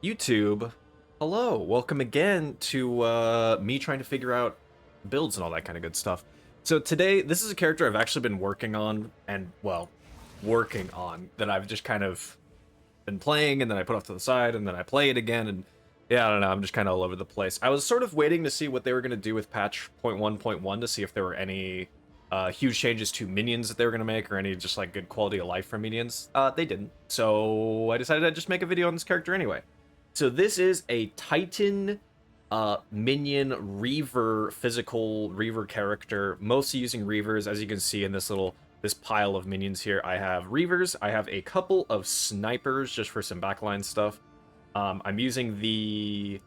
YouTube, hello, welcome again to me trying to figure out builds and all that kind of good stuff. So today, this is a character I've actually been working on, and well, that I've just kind of been playing, and then I put off to the side, and then I play it again, and yeah, I don't know, I'm just kind of all over the place. I was sort of waiting to see what they were going to do with patch 0.1.1 to see if there were any huge changes to minions that they were going to make, or any just like good quality of life for minions. They didn't, so I decided I'd just make a video on this character anyway. So this is a Titan Minion Reaver, physical Reaver character, mostly using Reavers. As you can see in this pile of minions here, I have Reavers, I have a couple of snipers just for some backline stuff. I'm using the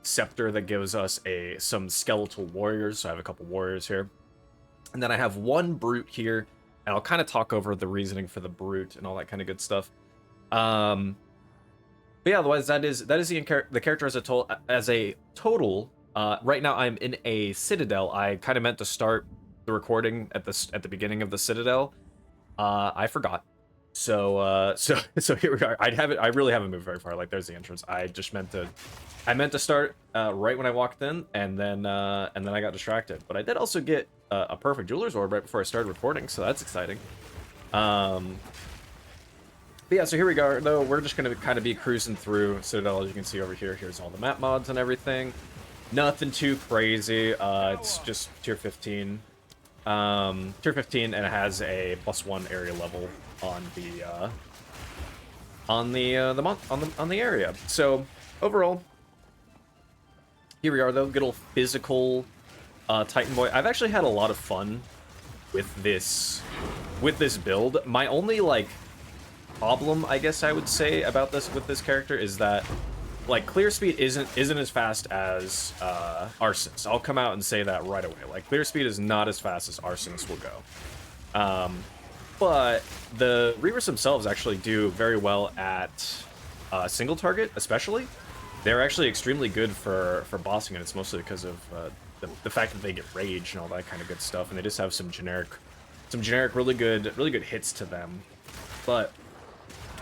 scepter that gives us some skeletal warriors, so I have a couple warriors here. And then I have one brute here, and I'll kind of talk over the reasoning for the brute and all that kind of good stuff. But yeah, otherwise that is the character as a total. Right now I'm in a Citadel. I kind of meant to start the recording at the beginning of the Citadel. I forgot. So here we are. I really haven't moved very far. Like, there's the entrance. I meant to start right when I walked in, and then I got distracted. But I did also get a perfect jeweler's orb right before I started recording, so that's exciting. But yeah, so here we go, though. We're just going to kind of be cruising through Citadel. As you can see over here, here's all the map mods and everything. Nothing too crazy. It's just tier 15. Tier 15, and it has a +1 area level on the area. So overall, here we are, though. Good old physical Titan boy. I've actually had a lot of fun with this build. My only problem, I guess I would say, about this character is that clear speed isn't as fast as Arsonist. I'll come out and say that right away. Clear speed is not as fast as Arsonist will go. But the Reavers themselves actually do very well at single target, especially. They're actually extremely good for bossing, and it's mostly because of the fact that they get rage and all that kind of good stuff, and they just have some generic really good hits to them. But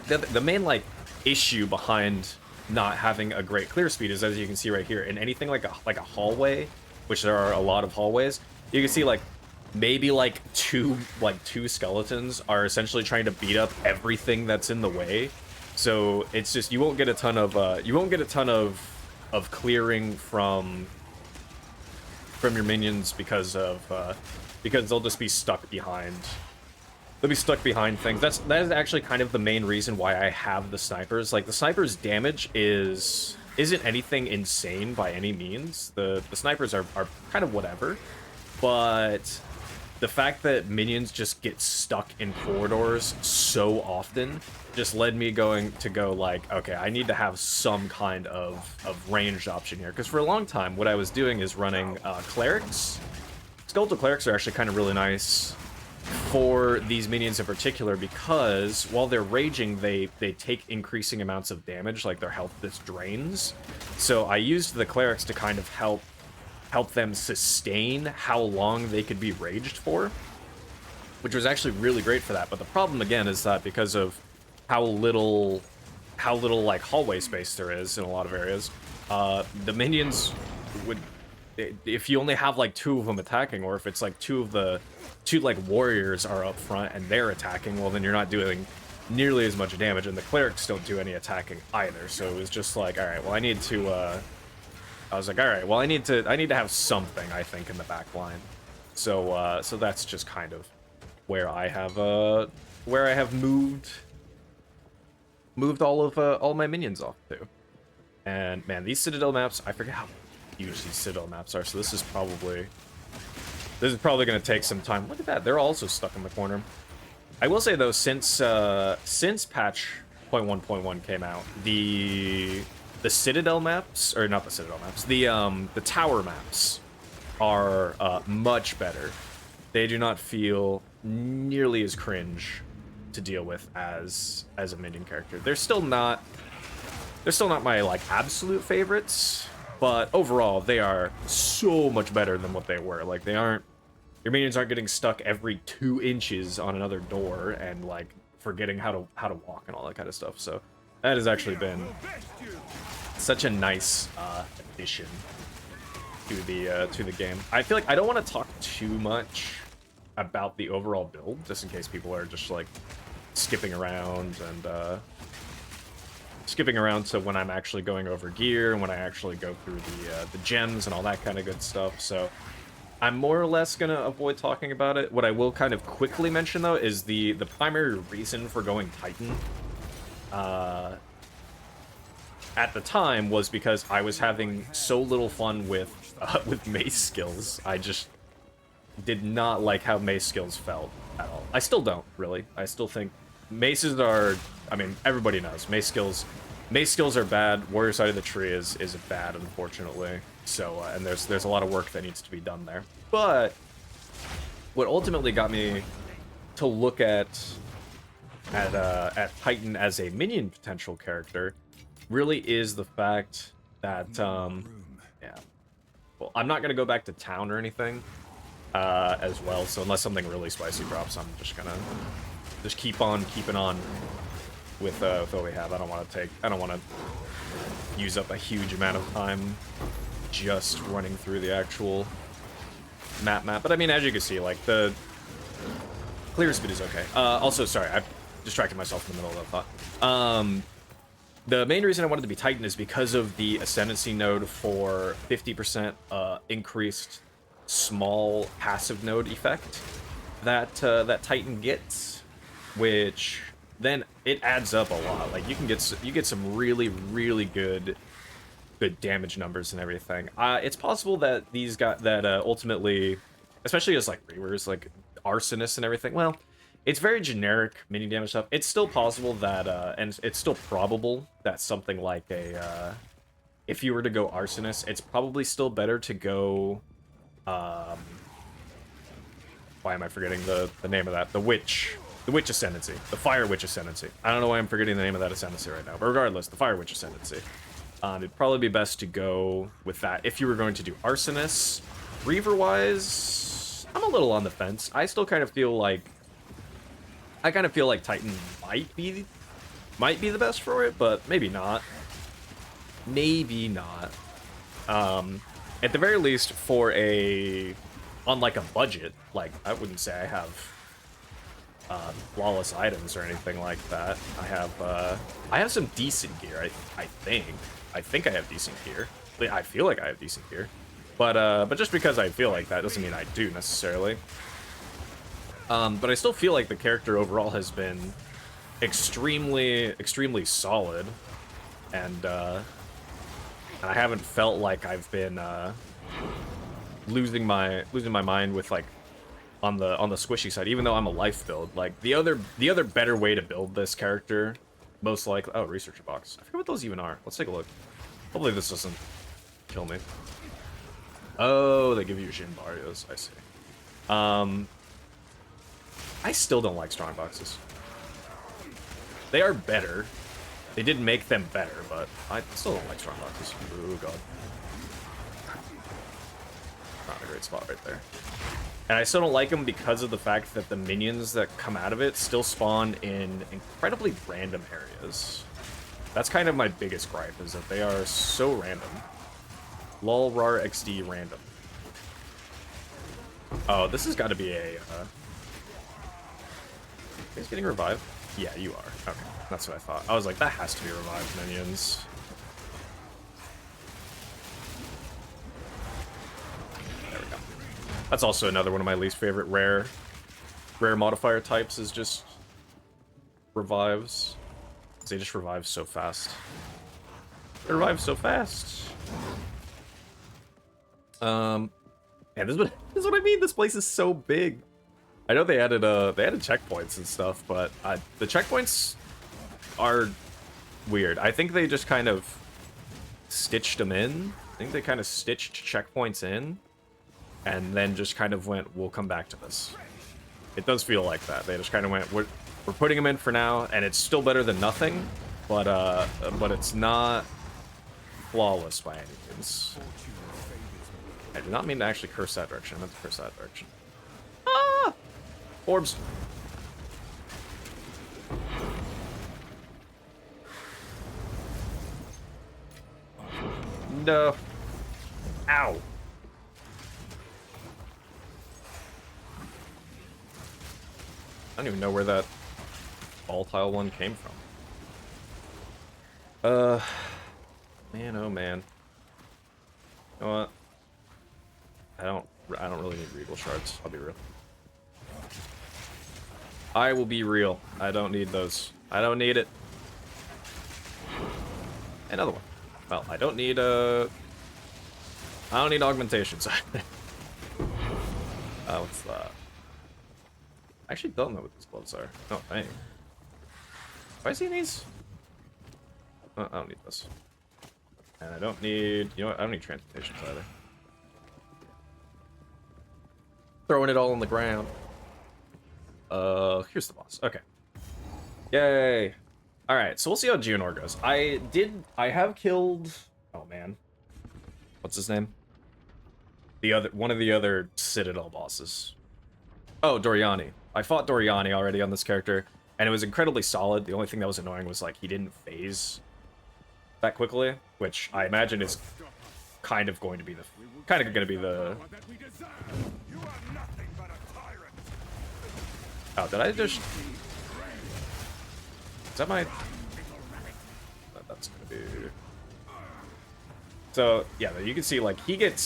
the main issue behind not having a great clear speed is, as you can see right here, in anything like a hallway, which there are a lot of hallways, you can see maybe two skeletons are essentially trying to beat up everything that's in the way. So it's just, you won't get a ton of clearing from your minions because they'll just be stuck behind. They'll be stuck behind things. That is actually kind of the main reason why I have the snipers. The snipers' damage isn't anything insane by any means. The snipers are kind of whatever, but the fact that minions just get stuck in corridors so often just led me to go okay, I need to have some kind of ranged option here. Because for a long time, what I was doing is running clerics. Skeletal clerics are actually kind of really nice for these minions in particular, because while they're raging, they take increasing amounts of damage, their health just drains. So I used the clerics to kind of help them sustain how long they could be raged for, which was actually really great for that. But the problem again is that because of how little hallway space there is in a lot of areas, the minions would, if you only have two of them attacking, or if it's two warriors are up front and they're attacking, well, then you're not doing nearly as much damage, and the clerics don't do any attacking either. So it was just all right, well, I need to I was all right, well, I need to have something, I think, in the back line. So so that's just kind of where I have moved all my minions off to. And man, these Citadel maps, I forget how huge these Citadel maps are, so this is probably going to take some time. Look at that, they're also stuck in the corner. I will say, though, since patch 0.1.1 came out, the Citadel maps, or not the Citadel maps, the tower maps are much better. They do not feel nearly as cringe to deal with as a minion character. They're still not my absolute favorites, but overall they are so much better than what they were. Your minions aren't getting stuck every 2 inches on another door and forgetting how to walk and all that kind of stuff. So that has actually been such a nice addition to the game. I feel like I don't want to talk too much about the overall build, just in case people are just like skipping around to when I'm actually going over gear and when I actually go through the gems and all that kind of good stuff. So I'm more or less gonna avoid talking about it. What I will kind of quickly mention though is the primary reason for going Titan at the time was because I was having so little fun with mace skills. I just did not like how mace skills felt at all. I still don't, really. I still think maces are, I mean, everybody knows, mace skills are bad. Warrior Side of the Tree is bad, unfortunately. So, and there's a lot of work that needs to be done there. But what ultimately got me to look at Titan as a minion potential character really is the fact that, yeah. Well, I'm not gonna go back to town or anything as well. So unless something really spicy drops, I'm just gonna keep on keeping on with what we have. I don't want to use up a huge amount of time just running through the actual map. But I mean, as you can see, like the clear speed is okay. Also, sorry, I distracted myself in the middle of that thought. The main reason I wanted to be Titan is because of the Ascendancy node for 50% increased small passive node effect that Titan gets, which then it adds up a lot. Like you get some really good damage numbers and everything. It's possible that these ultimately, especially as like Reavers, like Arsonists and everything. Well, it's very generic mini damage stuff. It's still possible that, and it's still probable that something like a, if you were to go Arsonist, it's probably still better to go, why am I forgetting the name of that? The Witch Ascendancy. The Fire Witch Ascendancy. I don't know why I'm forgetting the name of that Ascendancy right now, but regardless, the Fire Witch Ascendancy. It'd probably be best to go with that if you were going to do Arsonists. Reaver-wise, I'm a little on the fence. I still kind of feel like Titan might be the best for it, but maybe not. Maybe not. At the very least, on like a budget, like I wouldn't say I have flawless items or anything like that. I have some decent gear. I think I have decent gear. I feel like I have decent gear, but just because I feel like that doesn't mean I do necessarily. But I still feel like the character overall has been extremely solid, and I haven't felt like I've been losing my mind with like on the squishy side, even though I'm a life build. Like the other better way to build this character, most likely. Oh, researcher box. I forget what those even are. Let's take a look. Hopefully this doesn't kill me. Oh, they give you Jin Barrios. I see. I still don't like strong boxes. They are better. They did make them better, but I still don't like strong boxes. Oh god. Not a great spot right there. And I still don't like them because of the fact that the minions that come out of it still spawn in incredibly random areas. That's kind of my biggest gripe, is that they are so random. Lol rar XD random. Oh, this has got to be a... Are you guys getting revived? Yeah, you are. Okay, that's what I thought. I was like, that has to be revived minions. There we go. That's also another one of my least favorite rare modifier types, is just revives. They just revive so fast. They revive so fast. Yeah, this is what I mean. This place is so big. I know they added checkpoints and stuff, but the checkpoints are weird. I think they just kind of stitched them in. I think they kind of stitched checkpoints in, and then just kind of went, we'll come back to this. It does feel like that. They just kind of went, we're putting them in for now, and it's still better than nothing, but it's not flawless by any means. I did not mean to actually curse that direction. I meant to curse that direction. Ah! Orbs. No. Ow. I don't even know where that volatile one came from. Man, oh man. You know what? I don't really need Regal Shards, I'll be real. I will be real. I don't need those. I don't need it. Another one. Well, I don't need augmentations. What's that? I actually don't know what these gloves are. Oh, dang. Why is he in these? Oh, I don't need this. And I don't need... You know what? I don't need transmutations either. Throwing it all on the ground. Here's the boss. Okay. Yay. Alright, so we'll see how Geonor goes. I have killed... Oh, man. What's his name? One of the other Citadel bosses. Oh, Doriani. I fought Doriani already on this character, and it was incredibly solid. The only thing that was annoying was, like, he didn't phase that quickly, which I imagine is kind of going to be the... Oh, did I just... Is that my... That's gonna be... So, yeah, you can see, like, they get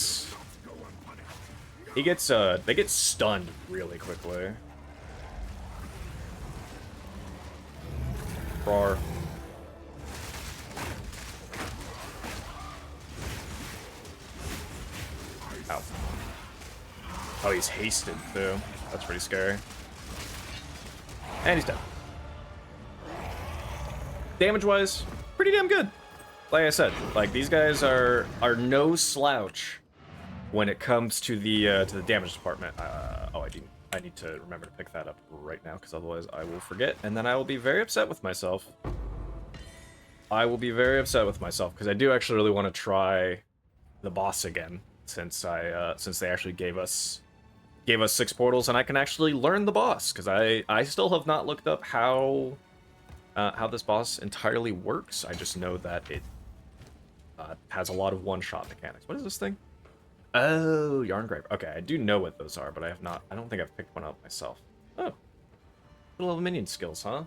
stunned really quickly. Roar. Ow. Oh, he's hasted, too. That's pretty scary. And he's dead. Damage-wise, pretty damn good. Like I said, like, these guys are no slouch when it comes to the damage department. Oh, I need to remember to pick that up right now, because otherwise I will forget, and then I will be very upset with myself. I will be very upset with myself, because I do actually really want to try the boss again, since they actually gave us 6 portals, and I can actually learn the boss, because I still have not looked up how this boss entirely works. I just know that it has a lot of one-shot mechanics. What is this thing? Oh, Yarn Grape. Okay, I do know what those are, but I don't think I've picked one up myself. Oh. Little minion skills, huh?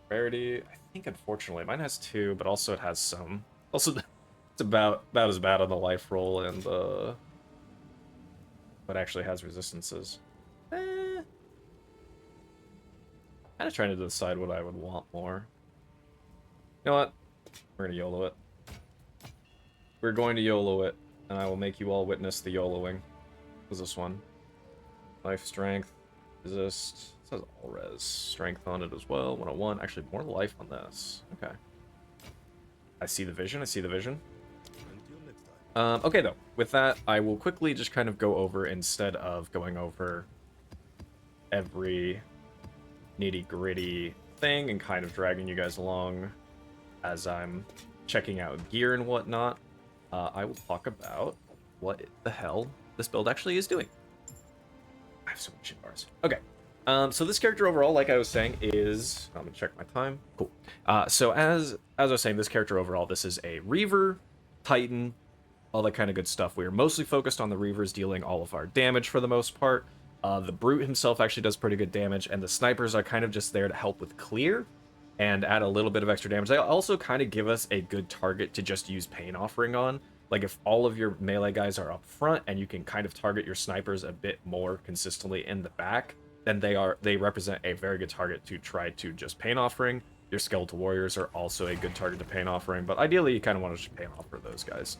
Rarity. I think, unfortunately, mine has 2, but also it has some. Also, it's about as bad on the life roll and but actually has resistances. Kind of trying to decide what I would want more. You know what? We're gonna YOLO it. We're going to YOLO it, and I will make you all witness the YOLOing. What's this one? Life, strength, resist. It says all res. Strength on it as well. 101. Actually, more life on this. Okay. I see the vision. I see the vision. Okay, though. With that, I will quickly just kind of go over, instead of going over every nitty-gritty thing and kind of dragging you guys along as I'm checking out gear and whatnot, I will talk about what the hell this build actually is doing. I have so many shit bars. Okay. So this character overall, like I was saying, is... I'm gonna check my time. Cool. So as I was saying, this character overall, this is a Reaver, Titan, all that kind of good stuff. We are mostly focused on the Reavers dealing all of our damage for the most part. The Brute himself actually does pretty good damage, and the Snipers are kind of just there to help with clear and add a little bit of extra damage. They also kind of give us a good target to just use Pain Offering on. Like, if all of your melee guys are up front and you can kind of target your Snipers a bit more consistently in the back, then they represent a very good target to try to just Pain Offering. Your Skeletal Warriors are also a good target to Pain Offering, but ideally you kind of want to just Pain Offer those guys.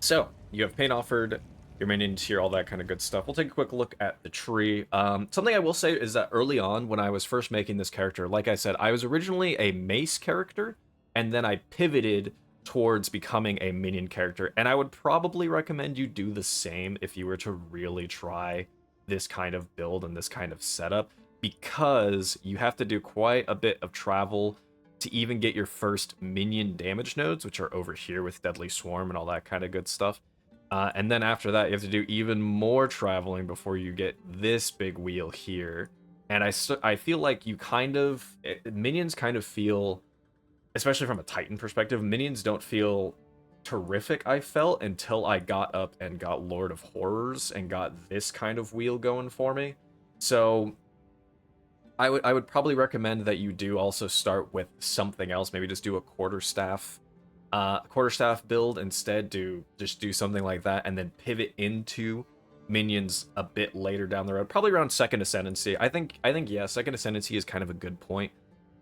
So, you have Pain Offered, your minions here, all that kind of good stuff. We'll take a quick look at the tree. Something I will say is that early on, when I was first making this character, like I said, I was originally a mace character, and then I pivoted towards becoming a minion character, and I would probably recommend you do the same if you were to really try this kind of build and this kind of setup, because you have to do quite a bit of travel to even get your first minion damage nodes, which are over here with Deadly Swarm and all that kind of good stuff. And then after that, you have to do even more traveling before you get this big wheel here. And I feel like you minions kind of feel, especially from a Titan perspective, minions don't feel terrific, I felt, until I got up and got Lord of Horrors and got this kind of wheel going for me. So I would probably recommend that you do also start with something else. Maybe just do a quarterstaff build instead. Just do something like that, and then pivot into minions a bit later down the road. Probably around Second Ascendancy. I think yeah, Second Ascendancy is kind of a good point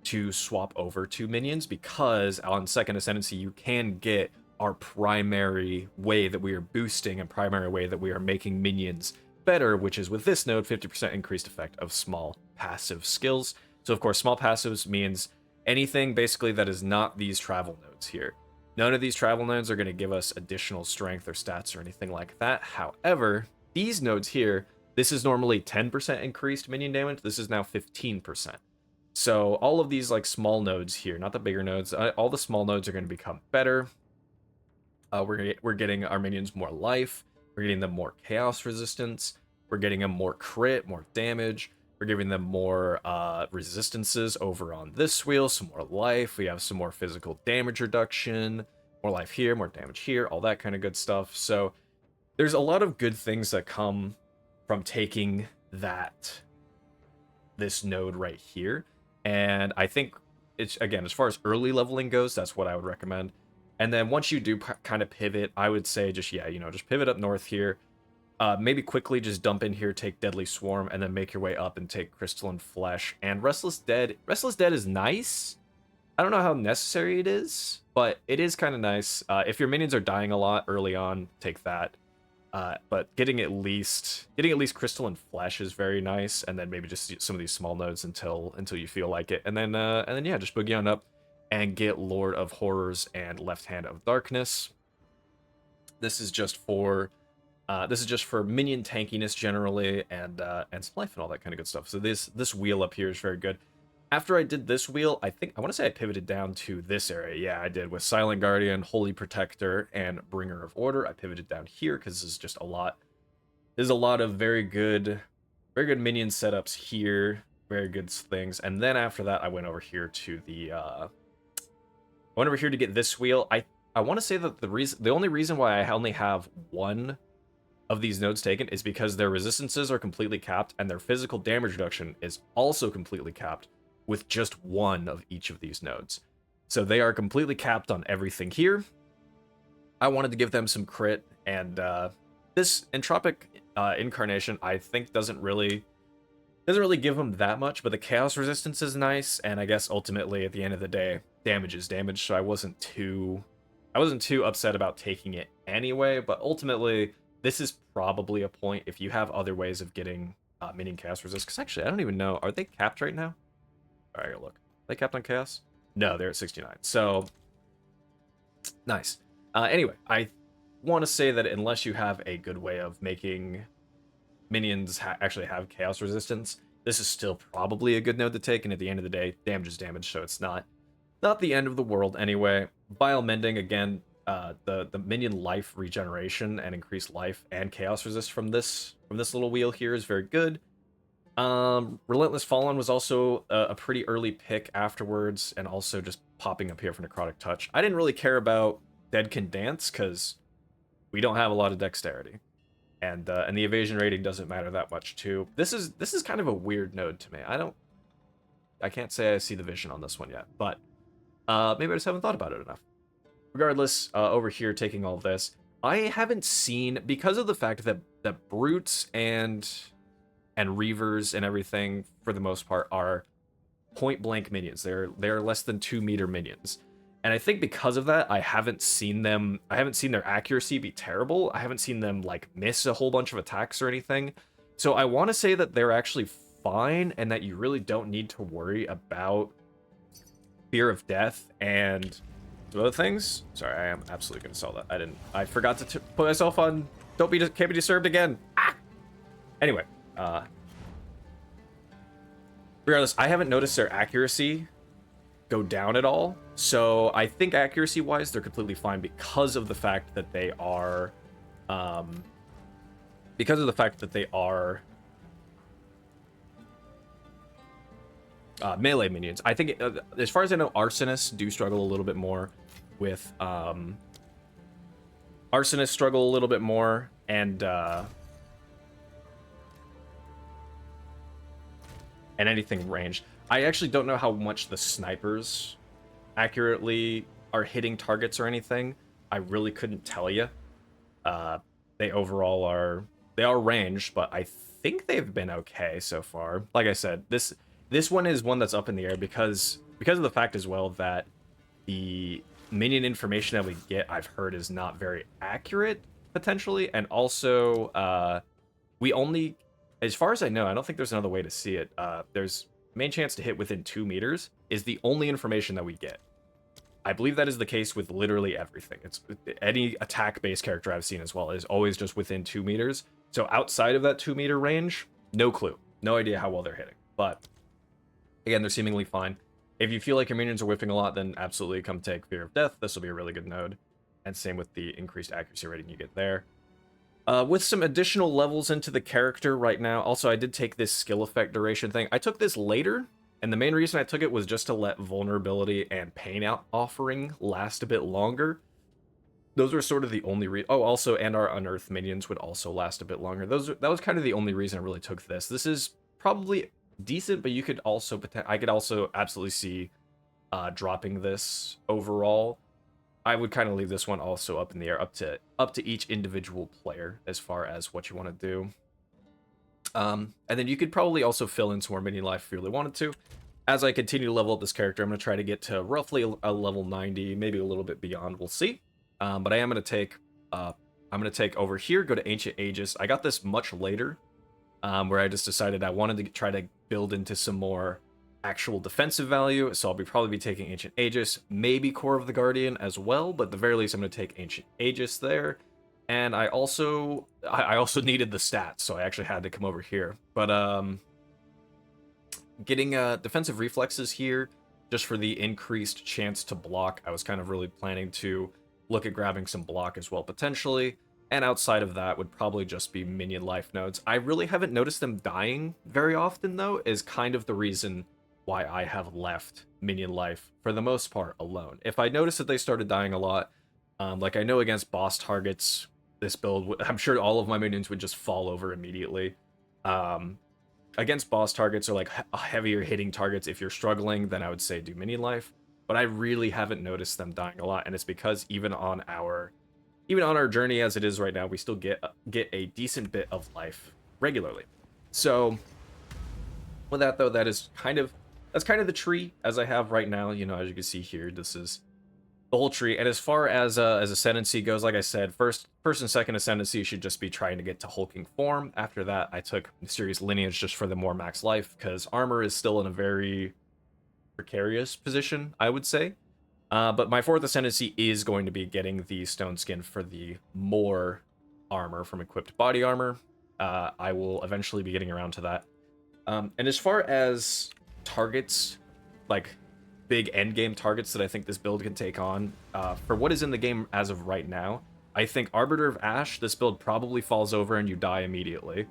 to swap over to minions, because on Second Ascendancy you can get our primary way that we are boosting and primary way that we are making minions better, which is with this node, 50% increased effect of small passive skills. So of course, small passives means anything basically that is not these travel nodes here. None of these travel nodes are going to give us additional strength or stats or anything like that. However, these nodes here, this is normally 10% increased minion damage. This is now 15%. So all of these like small nodes here, not the bigger nodes, all the small nodes are going to become better. We're getting our minions more life. We're getting them more chaos resistance. We're getting them more crit, more damage. We're giving them more resistances over on this wheel, some more life. We have some more physical damage reduction, more life here, more damage here, all that kind of good stuff. So there's a lot of good things that come from taking this node right here. And I think it's, again, as far as early leveling goes, that's what I would recommend. And then once you do kind of pivot, I would say just, yeah, just pivot up north here. Maybe quickly just dump in here, take Deadly Swarm, and then make your way up and take Crystalline Flesh. And Restless Dead. Restless Dead is nice. I don't know how necessary it is, but it is kind of nice. If your minions are dying a lot early on, take that. But getting at least Crystalline Flesh is very nice, and then maybe just some of these small nodes until you feel like it, and then yeah, just boogie on up and get Lord of Horrors and Left Hand of Darkness. This is just for minion tankiness generally, and some life and all that kind of good stuff. So this wheel up here is very good. After I did this wheel, I want to say I pivoted down to this area. Yeah, I did, with Silent Guardian, Holy Protector, and Bringer of Order. I pivoted down here because this is just a lot. There's a lot of very good minion setups here, very good things. And then after that, I went over here to get this wheel. I want to say that the only reason why I only have one of these nodes taken is because their resistances are completely capped and their physical damage reduction is also completely capped with just one of each of these nodes. So they are completely capped on everything here. I wanted to give them some crit, and this Entropic Incarnation I think doesn't really give them that much, but the chaos resistance is nice, and I guess ultimately at the end of the day, damage is damage, so I wasn't too upset about taking it anyway. But ultimately, this is probably a point if you have other ways of getting minion chaos resist. Because actually, I don't even know, are they capped right now? All right, look. Are they capped on chaos? No, they're at 69. So nice. Anyway, I want to say that unless you have a good way of making minions actually have chaos resistance, this is still probably a good node to take. And at the end of the day, damage is damage, so it's not the end of the world anyway. Bile Mending, again, the minion life regeneration and increased life and chaos resist from this little wheel here is very good. Relentless Fallen was also a pretty early pick afterwards, and also just popping up here for Necrotic Touch. I didn't really care about Dead Can Dance because we don't have a lot of dexterity, and the evasion rating doesn't matter that much too. This is kind of a weird node to me. I can't say I see the vision on this one yet, but maybe I just haven't thought about it enough. Regardless, over here taking all this, I haven't seen, because of the fact that brutes and Reavers and everything for the most part are point blank minions. They're less than 2 meter minions. And I think because of that, I haven't seen their accuracy be terrible. I haven't seen them like miss a whole bunch of attacks or anything. So I want to say that they're actually fine, and that you really don't need to worry about fear of death and some other things. Sorry, I am absolutely going to sell that. I forgot to put myself on can't be disturbed again. Ah! Anyway, regardless, I haven't noticed their accuracy go down at all. So I think accuracy-wise, they're completely fine because of the fact that they are, melee minions. I think, as far as I know, arsonists do struggle a little bit more with Arsonists struggle a little bit more, and anything ranged. I actually don't know how much the snipers accurately are hitting targets or anything. I really couldn't tell you. They overall are ranged, but I think they've been okay so far. Like I said, this one is one that's up in the air because of the fact as well that the minion information that we get, I've heard, is not very accurate potentially, and also we only, as far as I know, I don't think there's another way to see it. There's main chance to hit within 2 meters is the only information that we get. I believe that is the case with literally everything. It's any attack-based character I've seen as well is always just within 2 meters. So outside of that 2-meter range, no clue. No idea how well they're hitting. But again, they're seemingly fine. If you feel like your minions are whiffing a lot, then absolutely come take Fear of Death. This will be a really good node. And same with the increased accuracy rating you get there. With some additional levels into the character right now. Also, I did take this skill effect duration thing. I took this later, and the main reason I took it was just to let vulnerability and pain out offering last a bit longer. Those were sort of the only oh, also, and our unearthed minions would also last a bit longer. That was kind of the only reason I really took this. This is probably decent, but you could also I could also absolutely see dropping this overall. I would kind of leave this one also up in the air, up to each individual player as far as what you want to do. And then you could probably also fill in some more minion life if you really wanted to. As I continue to level up this character, I'm going to try to get to roughly a level 90, maybe a little bit beyond. We'll see. But I am going to take over here, go to Ancient Aegis. I got this much later, where I just decided I wanted to try to build into some more actual defensive value, so I'll probably be taking Ancient Aegis, maybe Core of the Guardian as well, but at the very least I'm going to take Ancient Aegis there. And I also needed the stats, so I actually had to come over here. But getting defensive reflexes here just for the increased chance to block. I was kind of really planning to look at grabbing some block as well potentially. And outside of that would probably just be minion life nodes. I really haven't noticed them dying very often though, is kind of the reason why I have left minion life for the most part alone. If I notice that they started dying a lot, like I know against boss targets, this build, I'm sure all of my minions would just fall over immediately. Against boss targets or like heavier hitting targets, if you're struggling, then I would say do minion life. But I really haven't noticed them dying a lot, and it's because even on our journey as it is right now, we still get a decent bit of life regularly. So with that though, that's kind of the tree as I have right now. You know, as you can see here, this is the whole tree. And as far as ascendancy goes, like I said, first and second ascendancy should just be trying to get to hulking form. After that, I took mysterious lineage just for the more max life, because armor is still in a very precarious position, I would say. But my fourth ascendancy is going to be getting the stone skin for the more armor from equipped body armor. I will eventually be getting around to that. And as far as targets, like big end game targets that I think this build can take on, for what is in the game as of right now, I think Arbiter of Ash, this build probably falls over and you die immediately,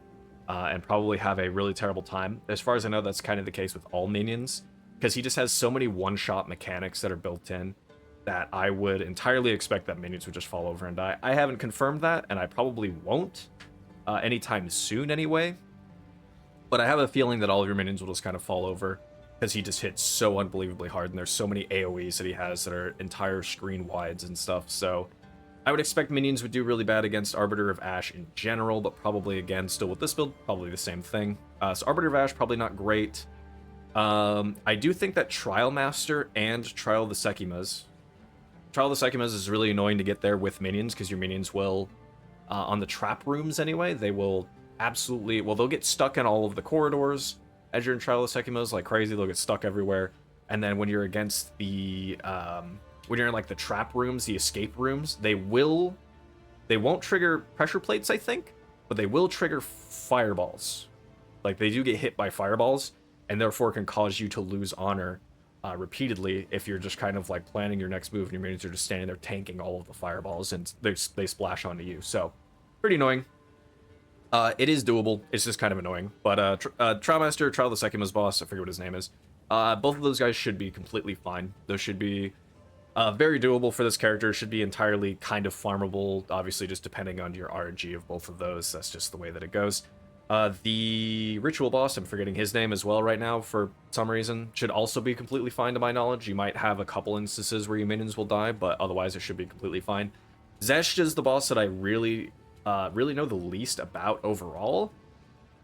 and probably have a really terrible time. As far as I know, that's kind of the case with all minions, because he just has so many one-shot mechanics that are built in that I would entirely expect that minions would just fall over and die. I haven't confirmed that, and I probably won't anytime soon anyway, but I have a feeling that all of your minions will just kind of fall over, because he just hits so unbelievably hard, and there's so many AoEs that he has that are entire screen wides and stuff, so I would expect minions would do really bad against Arbiter of Ash in general, but probably, again, still with this build, probably the same thing. So Arbiter of Ash, probably not great. I do think that Trial Master and Trial of the Sekimas is really annoying to get there with minions, because your minions will, on the trap rooms anyway, they will absolutely, well, they'll get stuck in all of the corridors as you're in Trial of the Sekimas like crazy. They'll get stuck everywhere. And then when you're against the, when you're in like the trap rooms, the escape rooms, they won't trigger pressure plates, I think, but they will trigger fireballs. Like, they do get hit by fireballs, and therefore can cause you to lose honor repeatedly if you're just kind of like planning your next move and your minions are just standing there tanking all of the fireballs and they splash onto you. So pretty annoying. It is doable. It's just kind of annoying. But Trial Master, Trial of the Sekima's boss, I forget what his name is. Both of those guys should be completely fine. Those should be Very doable for this character. Should be entirely kind of farmable, obviously just depending on your RNG of both of those. That's just the way that it goes. The ritual boss, I'm forgetting his name as well right now for some reason, should also be completely fine to my knowledge. You might have a couple instances where your minions will die, but otherwise it should be completely fine. Zesht is the boss that I really know the least about overall.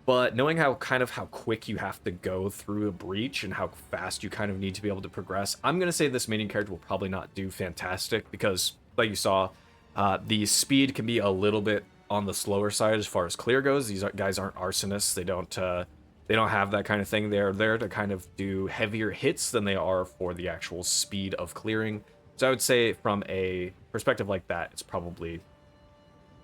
But knowing how quick you have to go through a breach and how fast you kind of need to be able to progress, I'm going to say this minion character will probably not do fantastic because, like you saw, the speed can be a little bit on the slower side as far as clear goes. These guys aren't arsonists. They don't have that kind of thing. They're there to kind of do heavier hits than they are for the actual speed of clearing. So I would say from a perspective like that, it's probably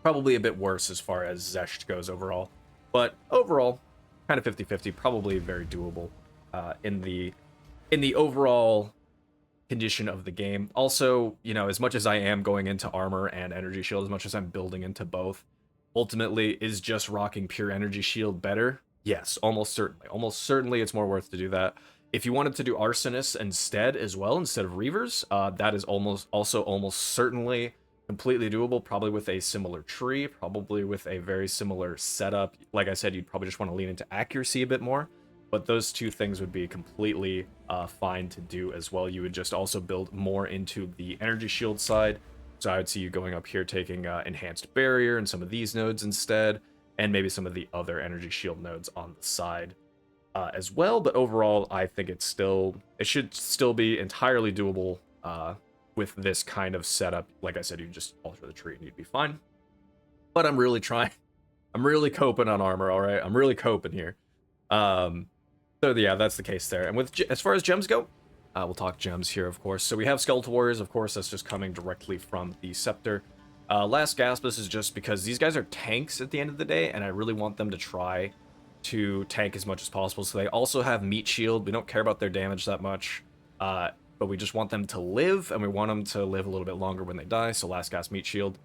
a bit worse as far as Zesht goes overall. But overall, kind of 50-50, probably very doable in the overall condition of the game. Also, you know, as much as I am going into armor and energy shield, as much as I'm building into both, ultimately, is just rocking pure energy shield better? Yes, almost certainly. Almost certainly it's more worth to do that. If you wanted to do arsonists instead as well, instead of reavers, that is almost certainly completely doable, probably with a similar tree, probably with a very similar setup. Like I said, you'd probably just want to lean into accuracy a bit more, but those two things would be completely fine to do as well. You would just also build more into the energy shield side. So I would see you going up here, taking enhanced barrier and some of these nodes instead, and maybe some of the other energy shield nodes on the side as well. But overall, I think it should still be entirely doable with this kind of setup. Like I said, you just alter the tree and you'd be fine. But I'm really trying. I'm really coping on armor, all right? I'm really coping here. So yeah, that's the case there. And as far as gems go, we'll talk gems here, of course. So we have Skeletal Warriors, of course, that's just coming directly from the Scepter. Last Gasp, this is just because these guys are tanks at the end of the day, and I really want them to try to tank as much as possible. So they also have Meat Shield. We don't care about their damage that much, but we just want them to live, and we want them to live a little bit longer when they die, so Last Gasp, Meat Shield.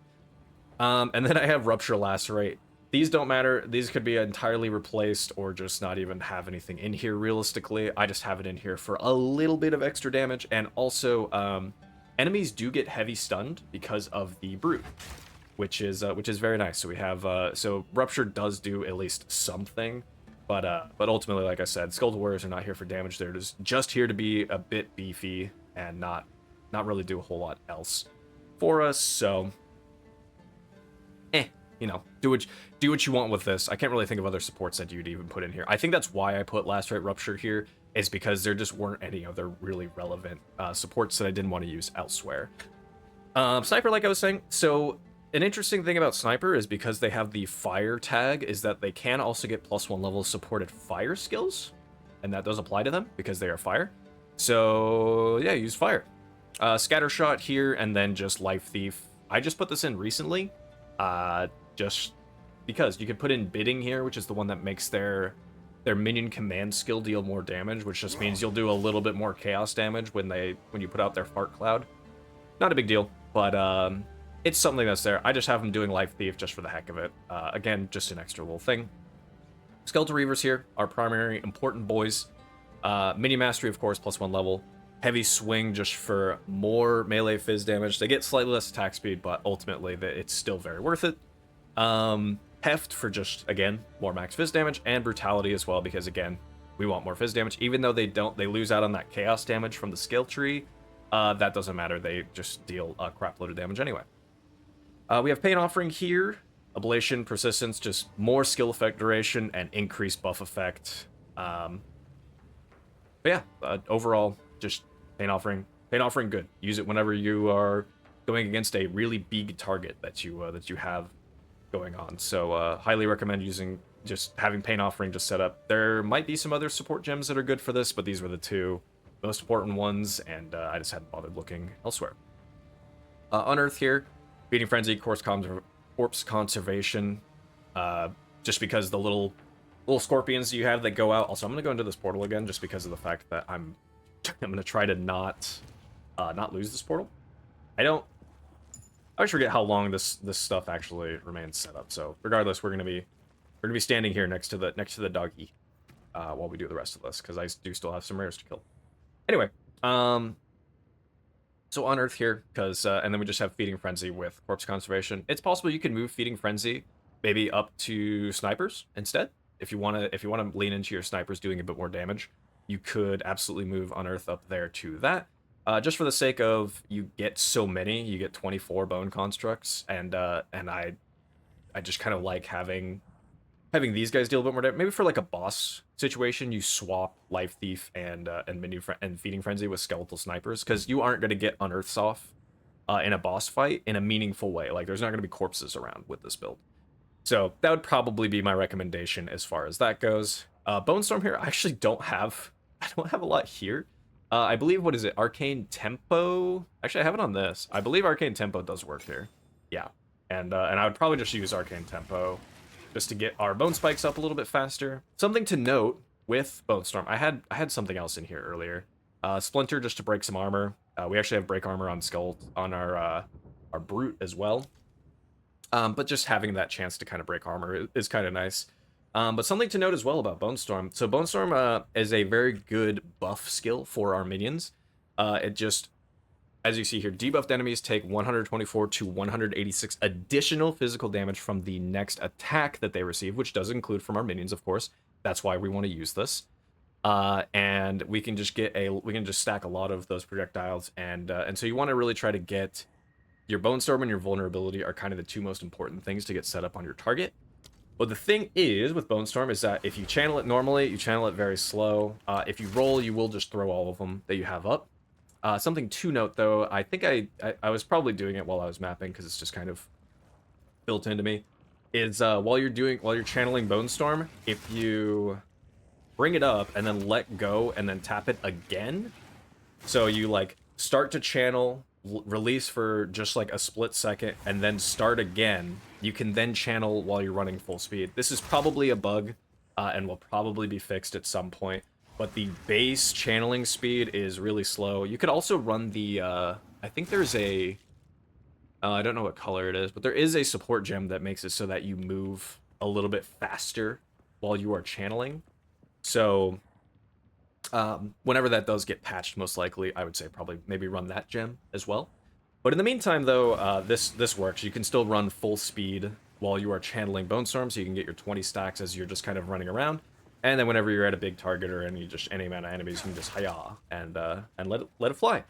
And then I have Rupture, Lacerate. These don't matter. These could be entirely replaced or just not even have anything in here realistically. I just have it in here for a little bit of extra damage, and also enemies do get heavy stunned because of the Brute, which is very nice. So we have so Rupture does do at least something, but ultimately, like I said, Skeletal Warriors are not here for damage. They're just here to be a bit beefy and not really do a whole lot else for us. So, you know, do what you want with this. I can't really think of other supports that you'd even put in here. I think that's why I put Lacerate Rupture here, is because there just weren't any other really relevant supports that I didn't want to use elsewhere. Sniper, like I was saying, so an interesting thing about Sniper is because they have the fire tag, is that they can also get +1 level supported fire skills, and that does apply to them because they are fire. So yeah, use fire. Scatter Shot here, and then just Life Thief. I just put this in recently, just because you could put in Bidding here, which is the one that makes their minion command skill deal more damage, which just means you'll do a little bit more chaos damage when you put out their fart cloud. Not a big deal, but it's something that's there. I just have them doing Life Thief just for the heck of it. Again, just an extra little thing. Skeletal Reavers here, our primary important boys. Mini Mastery, of course, +1 level. Heavy Swing just for more melee Phys damage. They get slightly less attack speed, but ultimately it's still very worth it. Heft for just, again, more max Phys damage, and Brutality as well, because again, we want more Phys damage. Even though they lose out on that chaos damage from the skill tree, that doesn't matter. They just deal a crap load of damage anyway. We have Pain Offering here. Ablation, Persistence, just more skill effect duration and increased buff effect. But yeah, overall, just Pain Offering. Pain Offering, good. Use it whenever you are going against a really big target that you have going on. So highly recommend just having Pain Offering just set up. There might be some other support gems that are good for this, but these were the two most important ones, and I just hadn't bothered looking elsewhere. Unearth here, Feeding Frenzy, Corpse Conservation, just because the little scorpions you have that go out. Also, I'm gonna go into this portal again just because of the fact that I'm gonna try to not lose this portal. I always forget how long this stuff actually remains set up. So regardless, we're gonna be standing here next to the doggy while we do the rest of this, because I do still have some rares to kill. Anyway, So Unearth here, because and then we just have Feeding Frenzy with Corpse Conservation. It's possible you can move Feeding Frenzy maybe up to Snipers instead. If you wanna lean into your Snipers doing a bit more damage, you could absolutely move Unearth up there to that. Just for the sake of you get so many, you get 24 bone constructs, and I just kind of like having these guys deal a bit more damage. Maybe for like a boss situation, you swap Life Thief and Minion and Feeding Frenzy with Skeletal Snipers, because you aren't going to get Unearths off in a boss fight in a meaningful way. Like, there's not going to be corpses around with this build. So that would probably be my recommendation as far as that goes. Bone Storm here, I actually don't have I don't have a lot here. I believe, what is it, Arcane Tempo? Actually, I have it on this. I believe Arcane Tempo does work here. Yeah, and I would probably just use Arcane Tempo just to get our bone spikes up a little bit faster. Something to note with Bone Storm, I had something else in here earlier. Splinter, just to break some armor. We actually have break armor on Skull on our Brute as well. But just having that chance to kind of break armor is kind of nice. But something to note as well about Bone Storm. So Bone Storm is a very good buff skill for our minions. It just, as you see here, debuffed enemies take 124 to 186 additional physical damage from the next attack that they receive, which does include from our minions, of course. That's why we want to use this. And we can just stack a lot of those projectiles, and so you want to really try to get your Bone Storm and your vulnerability are kind of the two most important things to get set up on your target. But the thing is with Bone Storm is that if you channel it normally, you channel it very slow. If you roll, you will just throw all of them that you have up. Something to note, though, I think I was probably doing it while I was mapping, because it's just kind of built into me, is while you're channeling Bone Storm, if you bring it up and then let go and then tap it again, so you like start to channel, release for just like a split second, and then start again, you can then channel while you're running full speed. This is probably a bug, and will probably be fixed at some point, but the base channeling speed is really slow. You could also run the, I think there's a, I don't know what color it is, but there is a support gem that makes it so that you move a little bit faster while you are channeling. So whenever that does get patched, most likely, I would say probably maybe run that gem as well. But in the meantime, though, this works. You can still run full speed while you are channeling Bone Storm, so you can get your 20 stacks as you're just kind of running around. And then whenever you're at a big target or any amount of enemies, you can just hiya and let it fly.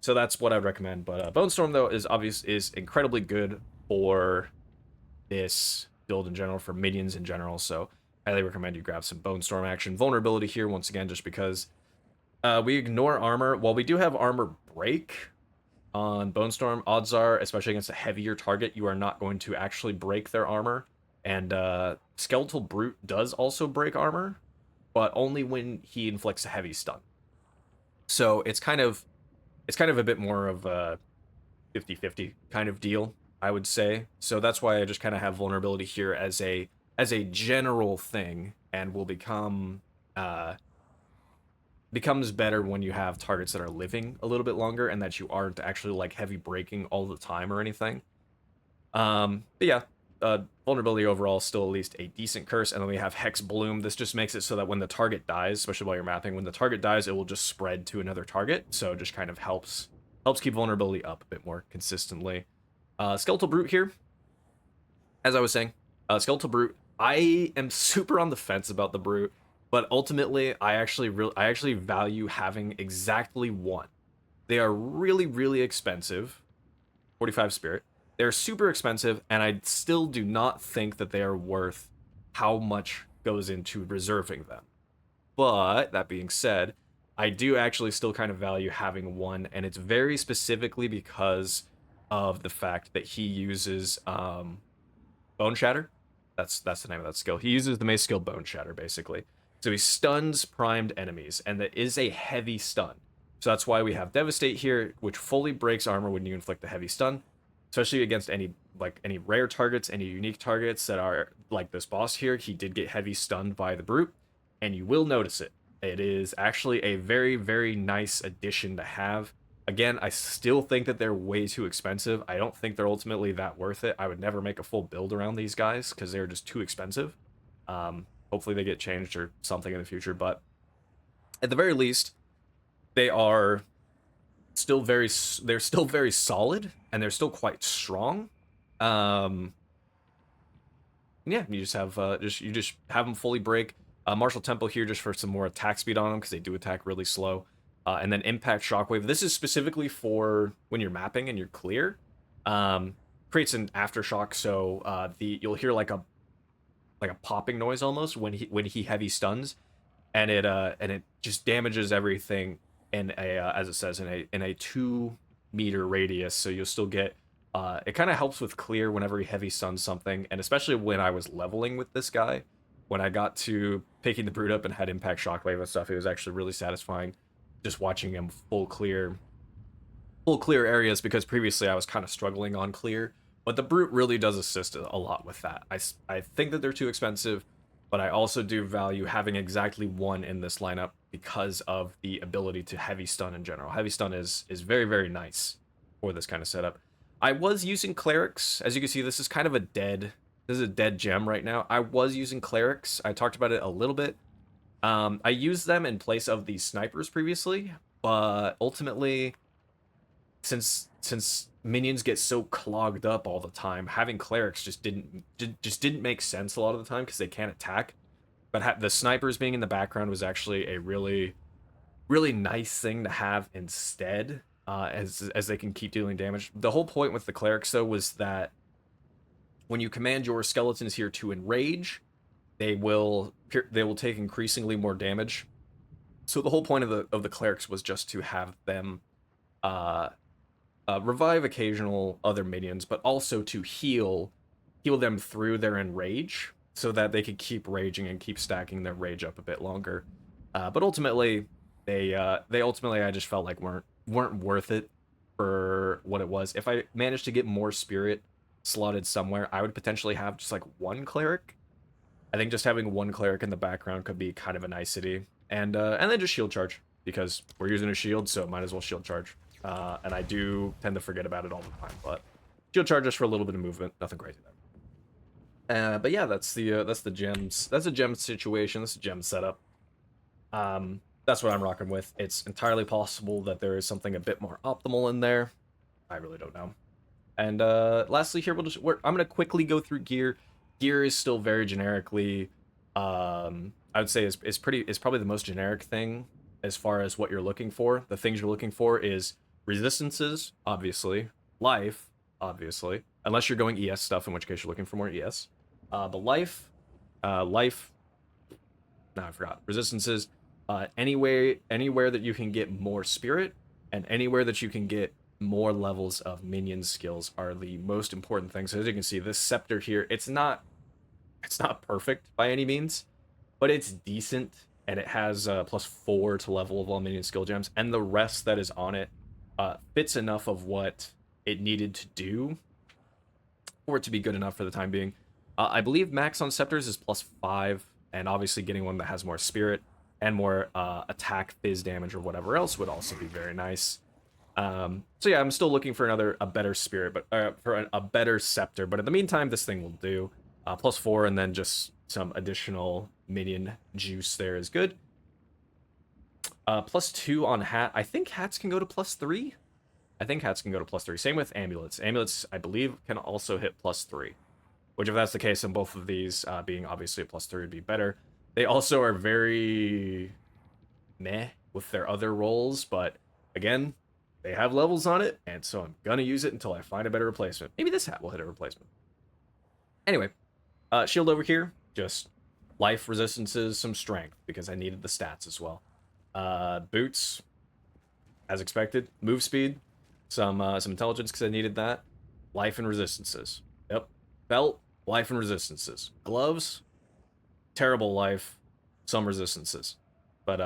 So that's what I'd recommend. But Bone Storm, though, is incredibly good for this build in general, for minions in general. So highly recommend you grab some Bone Storm action. Vulnerability here, once again, just because we ignore armor. While we do have armor break on Bone Storm, odds are, especially against a heavier target, you are not going to actually break their armor. And Skeletal Brute does also break armor, but only when he inflicts a heavy stun. So it's kind of a bit more of a 50-50 kind of deal, I would say. So that's why I just kind of have vulnerability here as a general thing, and will becomes better when you have targets that are living a little bit longer and that you aren't actually like heavy breaking all the time or anything. But yeah, vulnerability overall still at least a decent curse. And then we have Hex Bloom. This just makes it so that when the target dies, especially while you're mapping, when the target dies, it will just spread to another target. So it just kind of helps keep vulnerability up a bit more consistently. Skeletal Brute here, as I was saying, Skeletal Brute, I am super on the fence about the Brute, but ultimately I actually value having exactly one. They are really, really expensive. 45 spirit. They're super expensive, and I still do not think that they are worth how much goes into reserving them. But that being said, I do actually still kind of value having one, and it's very specifically because of the fact that he uses Bone Shatter. That's the name of that skill. He uses the mace skill Bone Shatter, basically. So he stuns primed enemies, and that is a heavy stun. So that's why we have Devastate here, which fully breaks armor when you inflict a heavy stun, especially against any rare targets, any unique targets that are like this boss here. He did get heavy stunned by the Brute, and you will notice it. It is actually a very, very nice addition to have. Again, I still think that they're way too expensive. I don't think they're ultimately that worth it. I would never make a full build around these guys because they're just too expensive. Hopefully they get changed or something in the future, but at the very least, they are they're still very solid, and they're still quite strong. Um, yeah, you just have you just have them fully break. Martial Tempo here just for some more attack speed on them because they do attack really slow. And then Impact Shockwave. This is specifically for when you're mapping and you're clear. Creates an aftershock, so you'll hear like a popping noise almost when he heavy stuns, and it just damages everything in a as it says in a 2 meter radius. So you'll still get it kind of helps with clear whenever he heavy stuns something, and especially when I was leveling with this guy, when I got to picking the brute up and had impact shockwave and stuff, it was actually really satisfying just watching him full clear areas because previously I was kind of struggling on clear. But the brute really does assist a lot with that. I think that they're too expensive, but I also do value having exactly one in this lineup because of the ability to heavy stun in general. Heavy stun is very, very nice for this kind of setup. I was using clerics. As you can see, this is kind of this is a dead gem right now. I was using clerics. I talked about it a little bit. I used them in place of the snipers previously, but ultimately, since minions get so clogged up all the time, having clerics just didn't make sense a lot of the time because they can't attack. But the snipers being in the background was actually a really nice thing to have instead, as they can keep dealing damage. The whole point with the clerics though was that when you command your skeletons here to enrage, they will take increasingly more damage. So the whole point of the clerics was just to have them uh, revive occasional other minions, but also to heal them through their enrage, so that they could keep raging and keep stacking their rage up a bit longer. But ultimately, they ultimately I just felt like weren't worth it for what it was. If I managed to get more spirit slotted somewhere, I would potentially have just like one cleric. I think just having one cleric in the background could be kind of a nicety, and then just shield charge because we're using a shield, so might as well shield charge. And I do tend to forget about it all the time, but shield charge just for a little bit of movement, nothing crazy there. But yeah, that's the gems. That's a gem situation. That's a gem setup. That's what I'm rocking with. It's entirely possible that there is something a bit more optimal in there. I really don't know. And lastly, here I'm gonna quickly go through gear. Gear is still very generically, I would say is probably the most generic thing as far as what you're looking for. The things you're looking for is resistances, obviously, life, obviously, unless you're going ES stuff, in which case you're looking for more ES. But life. No, I forgot resistances. Anywhere that you can get more spirit, and anywhere that you can get more levels of minion skills are the most important things. So as you can see, this scepter here, it's not perfect by any means, but it's decent, and it has +4 to level of all minion skill gems, and the rest that is on it fits enough of what it needed to do for it to be good enough for the time being. I believe max on scepters is +5, and obviously getting one that has more spirit and more attack, phys damage, or whatever else would also be very nice. So yeah, I'm still looking for a better spirit, but for a better scepter. But in the meantime, this thing will do. +4, and then just some additional minion juice there is good. +2 on hat. I think hats can go to +3. I think hats can go to +3. Same with amulets. Amulets, I believe, can also hit +3. Which, if that's the case, then both of these being obviously a +3 would be better. They also are very meh with their other roles, but again, they have levels on it, and so I'm gonna use it until I find a better replacement. Maybe this hat will hit a replacement. Anyway, shield over here, just life, resistances, some strength, because I needed the stats as well. Boots, as expected. Move speed, some intelligence, because I needed that. Life and resistances. Yep. Belt, life and resistances. Gloves, terrible life, some resistances. But,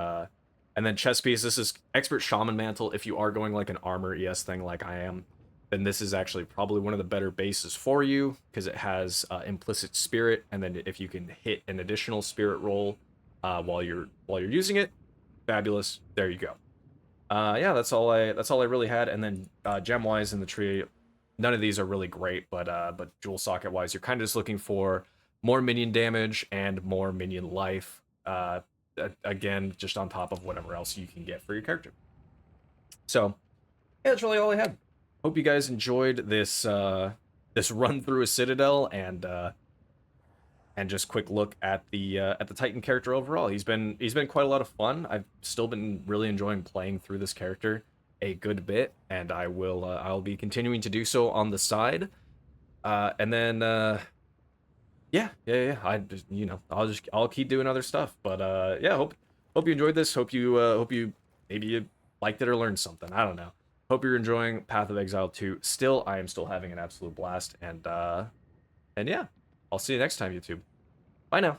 and then chest piece, this is Expert Shaman Mantle. If you are going like an armor ES thing like I am, then this is actually probably one of the better bases for you, because it has implicit spirit, and then if you can hit an additional spirit roll while you're using it, fabulous. There you go. Yeah, that's all I really had. And then gem wise in the tree, none of these are really great, but jewel socket wise, you're kind of just looking for more minion damage and more minion life. Again, just on top of whatever else you can get for your character. So yeah, that's really all I had. Hope you guys enjoyed this this run through a Citadel and just quick look at the Titan character overall. He's been quite a lot of fun. I've still been really enjoying playing through this character a good bit, and I'll be continuing to do so on the side. And then yeah. I just I'll keep doing other stuff. But yeah, hope you enjoyed this. Hope you maybe you liked it or learned something. I don't know. Hope you're enjoying Path of Exile 2. Still, I am still having an absolute blast. And yeah, I'll see you next time, YouTube. Bye now.